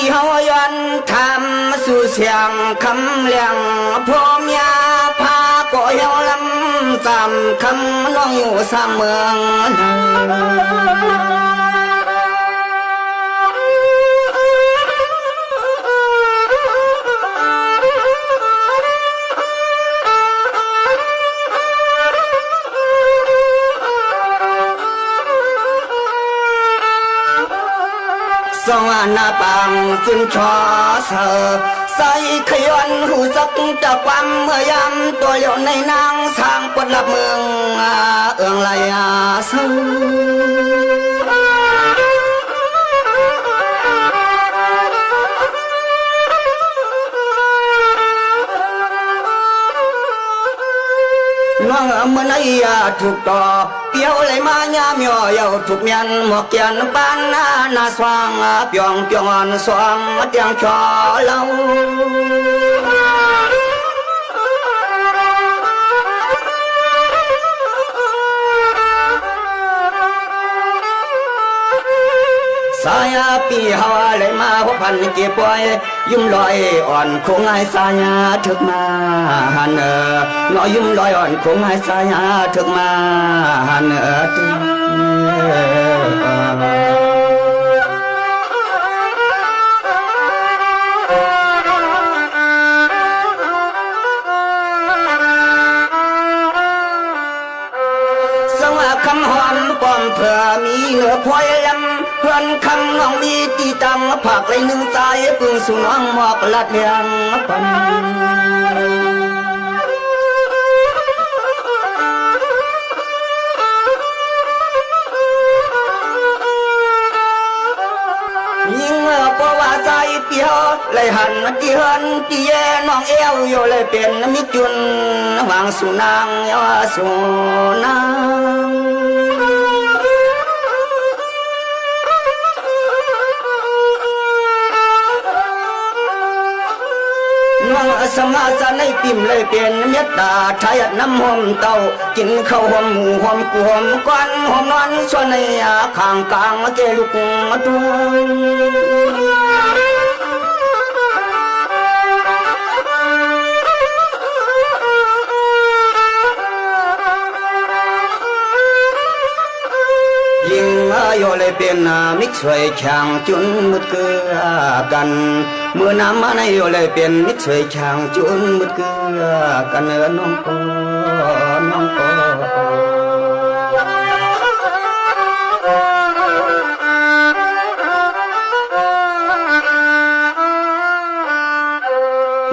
ปีเฮาย้อนทำสู่เสียงคำเลี้ยงพ่อเมียพาก็เฮาลำจำคำน้องอยู่สามเมืองสวรรค์ปังจุนชอเสอใส่ขย้อนหูจักตะความเมื่อยามตัวเหลียวในนางสร้างปดลับเมืองเอื้องไหลเสน้องเมื่อไหร่ถูกต่อเปียวเลยมาญาเมียวเยาถูกเมียนหมอกเกียนบ้านนาสว่างเปียงเปียงอ่อนสว่างเตียงชอเล่าสายปีหาเลยมาพบพันเก็บไว้ยิ้มลอยอ่อนคงไงสายถึกมาหันน้อยยิ้มลอยอ่อนคงไงสายถึกมาหันสว่าคำหอมปอมเพื่อมีเนื้อพลอยลำเพื่อนคำน้องมีตีตังผักเลยหนึ่งใจปึงสู่น้องหมอกลัดเลียงปันยิ่งเพราะว่าใจเปียวเลยหันตีเฮินตีแย่น้องเอวอยู่เลยเป็นมิจุนวางสู่นางยาสู่นางสมาสในปิ่มเลยเป็นเม็ดตาไทยน้ำหอมเต้ากินข้าวหอมหมูหอมกูหอมก้อนหอมนอนส่วนในข้างกลางเกลุกมาตัวยิ่งโยเลยเป็นมิกสวยช่างจุนมุดเกือกันเมื่อน้ำมาในโยเลยเป็นมิกสวยช่างจุนมุดเกือกันน้องก็น้องก็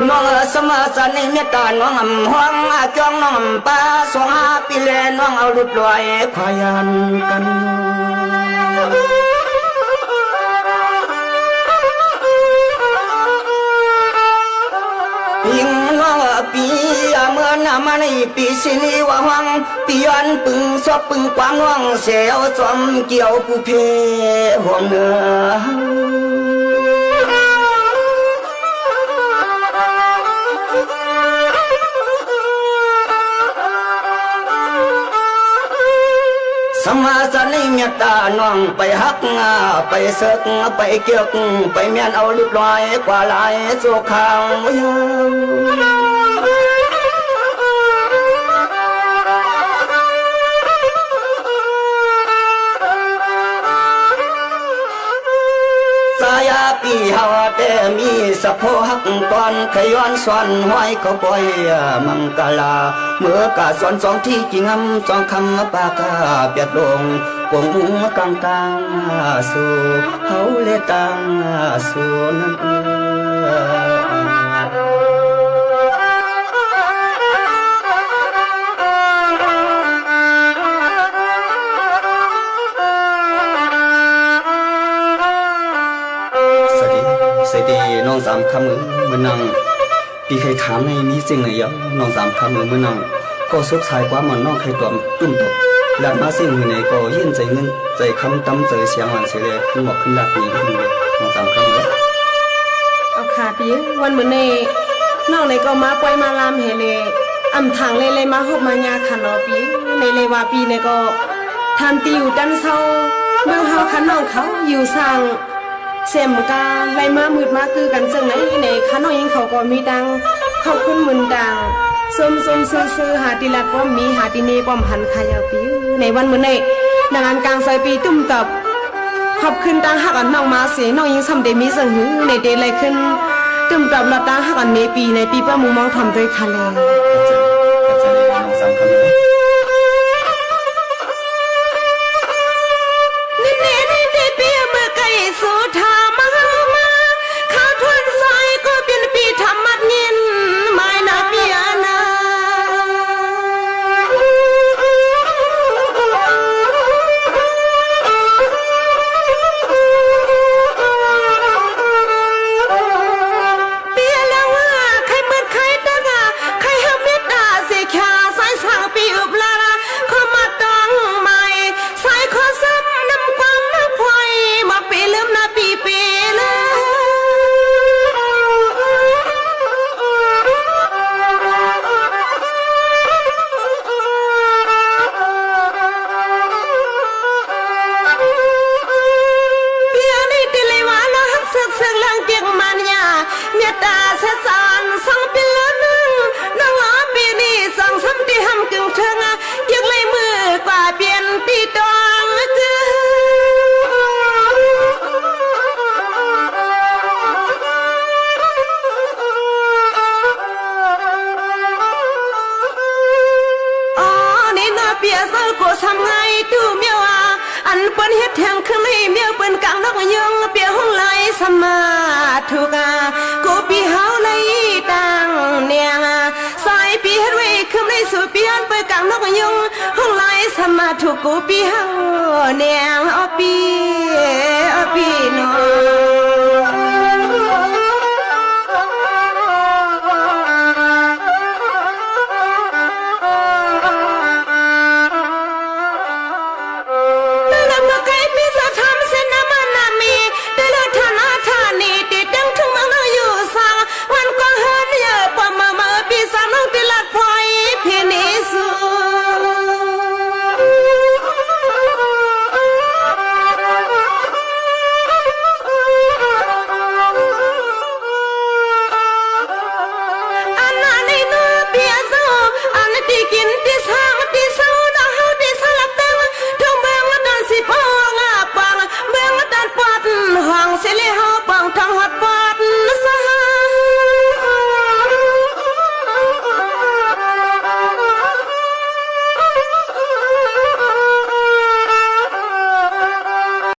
น้องสมาสันในเมตตาน้องห้องจ้องน้องป้าสองปีเลน้องเอาลุดลอยขยันกันยิ่งน้องปีเมื่อน้ำมาในปีสินีว่าวังปีย้อนปึงซบปึงกวางน้องเสียวสมเกี่ยวผู้เพห่วงเนื้อสมาสันในเมตตาน้องไปฮักไปเสกไปเกี่ยวไปเมียนเอาลุดลอยกว่าลายโซขาวสายปีเฮาแต่มีสะโพหักตอนขย้อนสวนห้อยเขาปล่อยมังกลาเมื่อกาสอนสองที่จริงงสองคำปากาเปียดลงกงมุงกลางกลางสู่เฮาเลตังสู่นั้นสวัสดีน้องสามคำมือนังปีเคยถามในนี้จริงเลยยังน้องสามคำมือนังก็สุขสายกว่ามันน้องเคยตัวตุ้มตกหลัดมาสิ่งในก็ยื่นใจเงินใจคำตั้มใจเสียงหวานเสียเลยขึ้นหมอกขึ้นหลัดนี้ขึ้นเลยน้องสามคำเลยเอาขาปีวันเหมือนในน้องในก็มาปล่อยมาลามเฮเลอำทางเลยมาหอบมายาขันอปีในเลยว่าปีในก็ทำตีอยู่ดันเศร้าเมืองเฮาขันน้องเขาอยู่สร้าง เสียมกาไล่มามืดมาคือกันจังไหนในข้าน้องยิงเขาก็มีดังเขาขึ้นมืนดังส้มซื้อหาติลักว่ามีหาติเนป้อมหันขายาวปิวในวันมื้อนี้นางานกลางซอยปีตุ้มตบขอบขึ้นตังหักอันน้องมาเสียน้องยิงสำเดมีสังหือในเดลัยขึ้นตุ้มตบละตังหักอันในปีป้ามูมองทำด้วยคาแลน้องสามคำเลยสุธามาข้าวทวนซอยก็เป็นปีธรรมัดเงินไม่นาเปียนาเปียแล้วว่าใครเมื่อใครตากาใครห้ามเม็ดตาเสียขาสายสางปีอุบลาขอมาต้องใหม่สายขอซ้ำนำความนักพลอยมาปีลืมนาปีเลยเปียนี่ติเลยว่าเราหักสึกลังเตียงมันยาเมตตาเสสานสังเป็นละนึงน้องอาปีนี้สั่งซ้ำที่ห้ำกึ่งเถิงยังเลยมือกว่าเปลี่ยนตีตองเปียเซอร์กูทำไงตู้เมียวอันเปิ้นเฮ็ดแทงขึ้นให้เมียวเปิ้นกลางนกยังเปียห้องไหลสมาถูกกูปีเฮาไหลตังเนียงสายปีเฮ็ดไว้ขึ้นในสู่เปียนเปิ้นกลางนกยังห้องไหลสมาถูกกูปีเฮาเนียง